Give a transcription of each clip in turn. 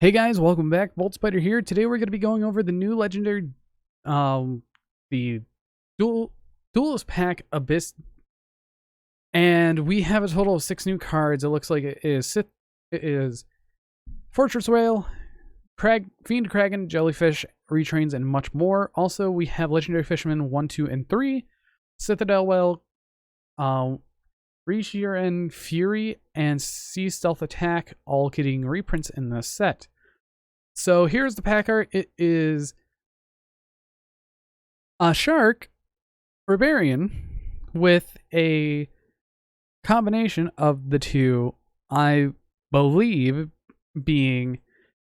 Hey guys, welcome back. Bolt Spider here. Today we're going to be going over the new legendary, the Duelist pack Abyss, and we have a total of 6 new cards. It looks like it is Fortress Whale, Fiend Kraken, Jellyfish, Retrains, and much more. Also, we have Legendary Fisherman 1, 2, and 3, Citadel Whale, Curation, Fury, and Sea Stealth Attack, all getting reprints in this set. So here's the pack art. It is a shark barbarian with a combination of the two, I believe, being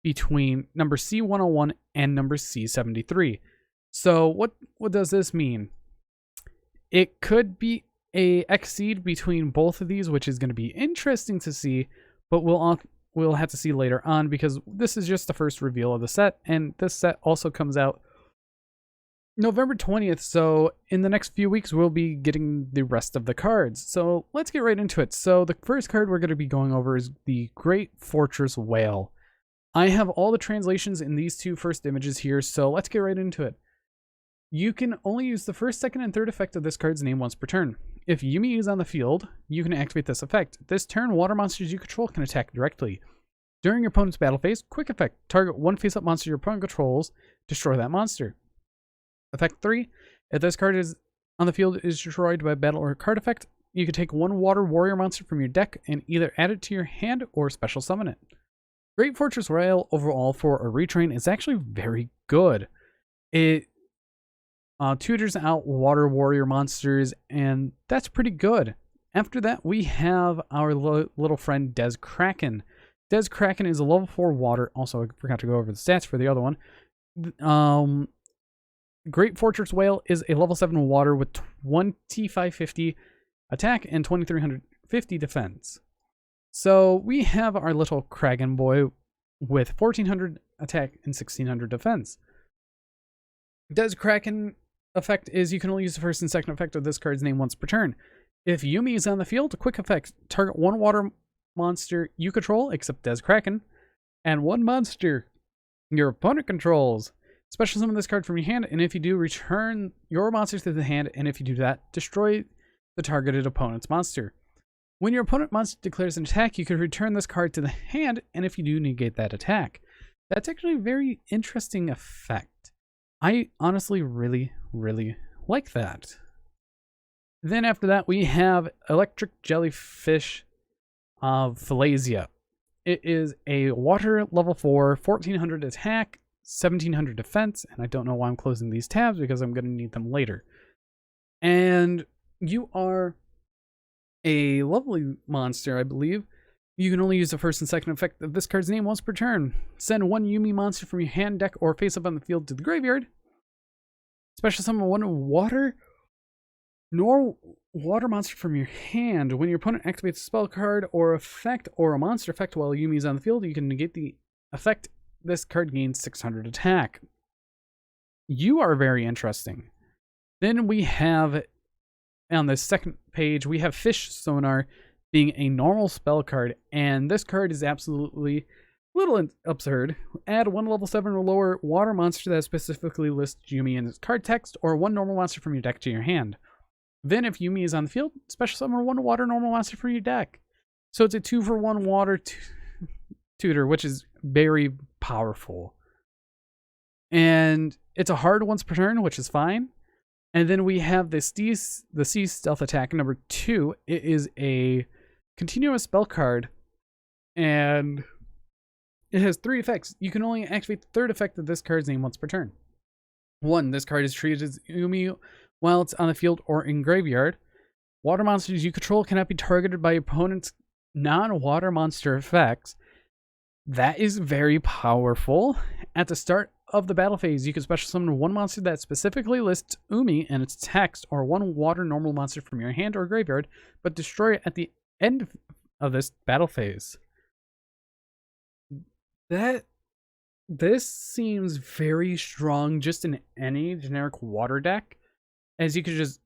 between number C101 and number C73. So what does this mean? It could be a X-Seed between both of these, which is going to be interesting to see, but we'll have to see later on because this is just the first reveal of the set, and this set also comes out November 20th, so in the next few weeks we'll be getting the rest of the cards. So let's get right into it. So the first card we're going to be going over is the Great Fortress Whale. I have all the translations in these two first images here, so let's get right into it. You can only use the first, second, and third effect of this card's name once per turn. If Yumi is on the field, you can activate this effect. This turn, water monsters you control can attack directly. During your opponent's battle phase, quick effect. Target one face-up monster your opponent controls, destroy that monster. Effect 3. If this card is on the field is destroyed by a battle or card effect, you can take one water warrior monster from your deck and either add it to your hand or special summon it. Great Fortress Whale overall for a retrain is actually very good. It tutors out water warrior monsters, and that's pretty good. After that, we have our little friend Dez Kraken. Dez Kraken is a level 4 water. Also, I forgot to go over the stats for the other one. Great Fortress Whale is a level 7 water with 2550 attack and 2350 defense. So we have our little Kraken boy with 1400 attack and 1600 defense. Dez Kraken effect is you can only use the first and second effect of this card's name once per turn. If Yumi is on the field, quick effect. Target one water monster you control, except Dez Kraken, and one monster your opponent controls. Special summon this card from your hand, and if you do, return your monster to the hand, and if you do that, destroy the targeted opponent's monster. When your opponent monster declares an attack, you can return this card to the hand, and if you do, negate that attack. That's actually a very interesting effect. I honestly really like that. Then after that, we have Electric Jellyfish of Felasia. It is a water level 4, 1400 attack, 1700 defense, and I don't know why I'm closing these tabs because I'm going to need them later. And you are a lovely monster, I believe. You can only use the first and second effect of this card's name once per turn. Send one Yumi monster from your hand, deck, or face up on the field to the graveyard. Special summon one water monster from your hand. When your opponent activates a spell card or effect or a monster effect while Yumi is on the field, you can negate the effect. This card gains 600 attack. You are very interesting. Then we have, on the second page, we have Fish Sonar being a normal spell card, and this card is absolutely a little absurd. Add one level 7 or lower water monster that specifically lists Yumi in its card text, or one normal monster from your deck to your hand. Then if Yumi is on the field, special summon one water normal monster from your deck. So it's a 2-for-1 water tutor, which is very powerful. And it's a hard once per turn, which is fine. And then we have the Sea Stealth Attack number 2. It is a continuous spell card, and it has 3 effects. You can only activate the third effect of this card's name once per turn. 1. This card is treated as Yumi while it's on the field or in graveyard. Water monsters you control cannot be targeted by opponent's non-water monster effects. That is very powerful. At the start of the battle phase, you can special summon one monster that specifically lists Umi and its text, or one water normal monster from your hand or graveyard, but destroy it at the end of this battle phase. This seems very strong just in any generic water deck, as you could just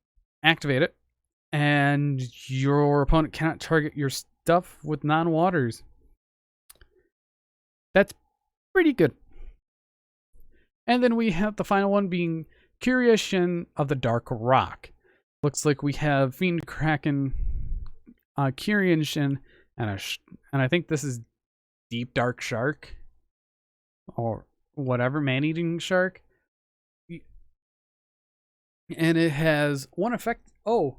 activate it, and your opponent cannot target your stuff with non-waters. That's pretty good. And then we have the final one being Curation of the Dark Rock. Looks like we have Fiend Kraken, Curation, and I think this is Deep Dark Shark or whatever, man-eating shark. And it has one effect. Oh,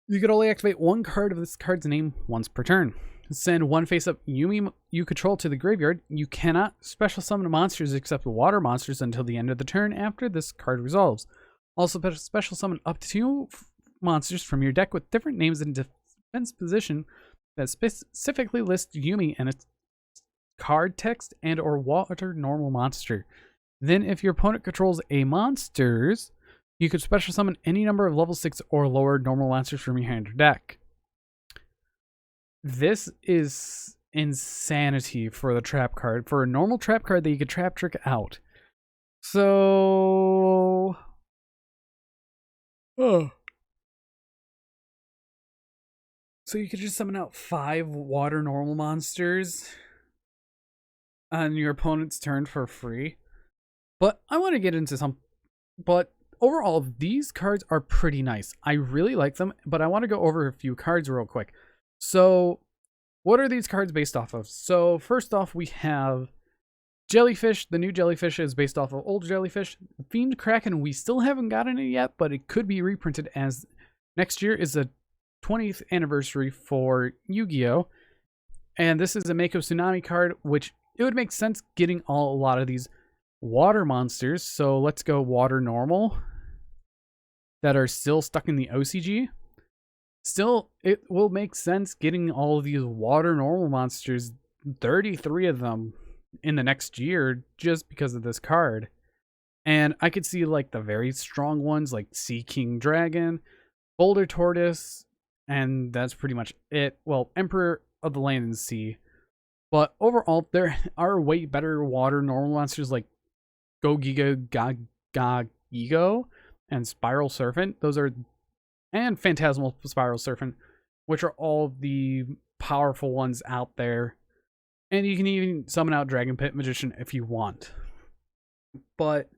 you could only activate one card of this card's name once per turn. Send one face-up Yumi you control to the graveyard. You cannot special summon monsters except water monsters until the end of the turn after this card resolves. Also, special summon up to 2 monsters from your deck with different names in defense position that specifically list Yumi and its card text and or water normal monster. Then, if your opponent controls a monsters, you could special summon any number of level 6 or lower normal monsters from your hand or deck. This is insanity for the trap card. For a normal trap card that you could trap trick out. So... oh. So you could just summon out 5 water normal monsters on your opponent's turn for free. But I want to get into some... but overall, these cards are pretty nice. I really like them, but I want to go over a few cards real quick. So, what are these cards based off of? So, first off, we have Jellyfish. The new Jellyfish is based off of old Jellyfish. Fiend Kraken, we still haven't gotten it yet, but it could be reprinted as next year is the 20th anniversary for Yu-Gi-Oh! And this is a Mako Tsunami card, which it would make sense getting a lot of these water monsters. So, let's go water normal that are still stuck in the OCG. Still, it will make sense getting all of these water normal monsters, 33 of them, in the next year just because of this card. And I could see like the very strong ones like Sea King Dragon, Boulder Tortoise, and that's pretty much it. Well, Emperor of the Land and Sea. But overall, there are way better water normal monsters like Go Giga Gigo and Spiral Serpent. Those are... and Phantasmal Spiral Serpent, which are all the powerful ones out there. And you can even summon out Dragon Pit Magician if you want. But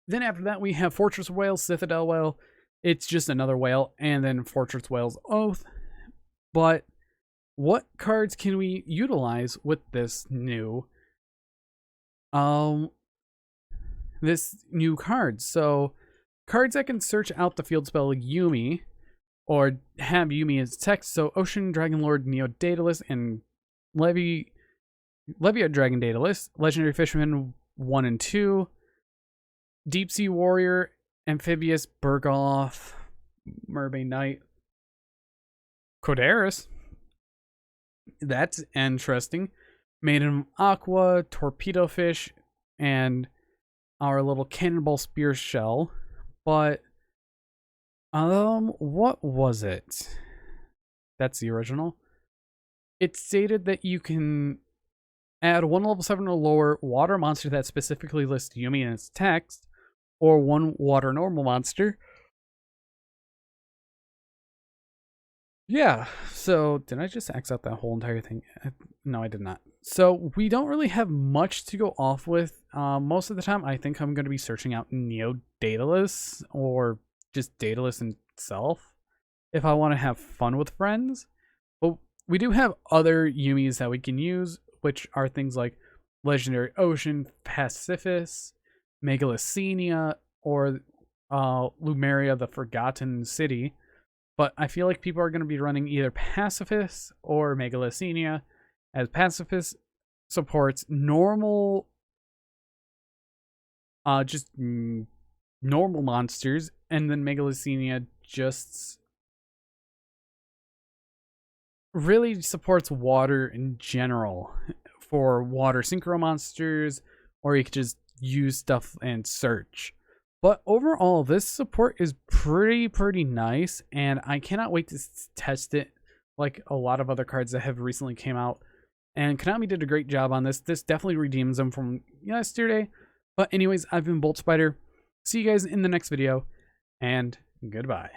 then after that, we have Fortress Whale, Citadel Whale. It's just another whale. And then Fortress Whale's Oath. But what cards can we utilize with this new card? So cards that can search out the field spell Yumi, or have Yumi as text. So Ocean Dragon Lord Neo Daedalus and Levia Dragon Daedalus, Legendary Fisherman 1 and 2, Deep Sea Warrior, Amphibious Bergoth, Mermaid Knight, Codaris. That's interesting. Maiden Aqua, Torpedo Fish, and our little Cannonball Spear Shell. But what was it? That's the original. It stated that you can add 1 level 7 or lower water monster that specifically lists Yumi in its text, or 1 water normal monster. Yeah, so did I just X out that whole entire thing? No, I did not. So we don't really have much to go off with. Most of the time, I think I'm going to be searching out Neo Daedalus or just Daedalus itself if I want to have fun with friends. But we do have other Yumis that we can use, which are things like Legendary Ocean, Pacifist, Megalocenia, or Lumeria the Forgotten City. But I feel like people are going to be running either Pacifist or Megalocenia, as Pacifist supports normal, just normal monsters, and then Megalocenia just really supports water in general for water synchro monsters, or you could just use stuff and search. But overall, this support is pretty nice, and I cannot wait to test it like a lot of other cards that have recently came out. And Konami did a great job on this. This definitely redeems them from yesterday. But anyways, I've been Bolt Spider. See you guys in the next video, and goodbye.